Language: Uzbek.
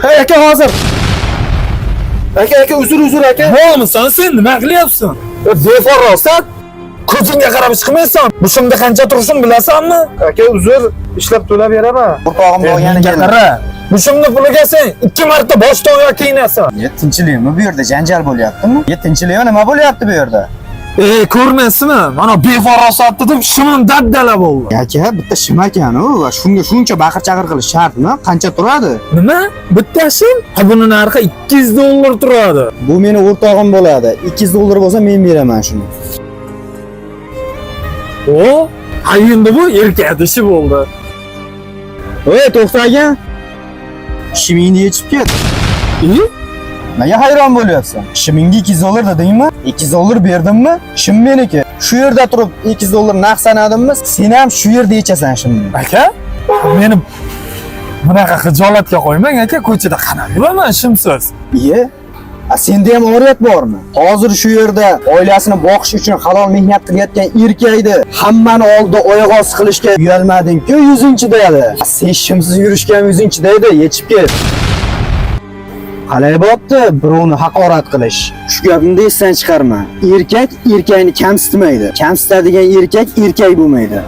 Hey aka hozir. Aka uzr aka. Bo'lmisan sen nima qilyapsan? Befarosat. Ko'zingga qarab chiqmaysan. Mushimda qancha turishini bilasanmi? Aka uzr, ishlab to'lab beraman. O'rtog'im bo'lgani keldi. Qara. Mushimni puliga sen 2 marta boshdan oyoq kiyinasan. Tinchlikmi bu yerda janjal bo'lyaptimi? Tinchlikmi nima bo'lyapti bu yerda? Ko'rmaysizmi? Mana befarosat dedim, shimim daddala bo'ldi. Aka, bitta shim ekan u va shunga shuncha baqir-chaqir qilish shartmi? Qancha turadi? Nima? Bitta shim? Ha buni narxi 200 dollar turadi. Bu meni o'rtog'im bo'ladi. 200 dollar bo'lsa men beraman shuni. O, ha endi bu erkak ishi bo'ldi. Oy, to'xtagan. Shimingni yechib ket. Nega hayron bo'lyapsan? Shimingga 200 dollar dedingmi? 200 dollar berdimmi? Shim meniki. Shu yerda turib 200 dollar naqd sanadimmi? Sen ham shu yerda yechasan shimni. Aka, meni bunaqa xijolatga qo'ymang aka, ko'chada qanday yuraman shimsiz? Iye. Senda ham oriyat bormi? Hozir shu yerda oilasini boqish uchun halol mehnat qilayotgan erkakni hammani oldida oyoq osti qilishga uyalmading-ku, yuzing chidaydi. Sen shimsiz yurishga ham yuzing chidaydi, yechib ket. Qalay bo'pti birovni haqorat qilish? Shu gapni esdan chiqarma. Erkak erkakni kamsitmaydi. Kamsitadigan erkak erkak bo'lmaydi.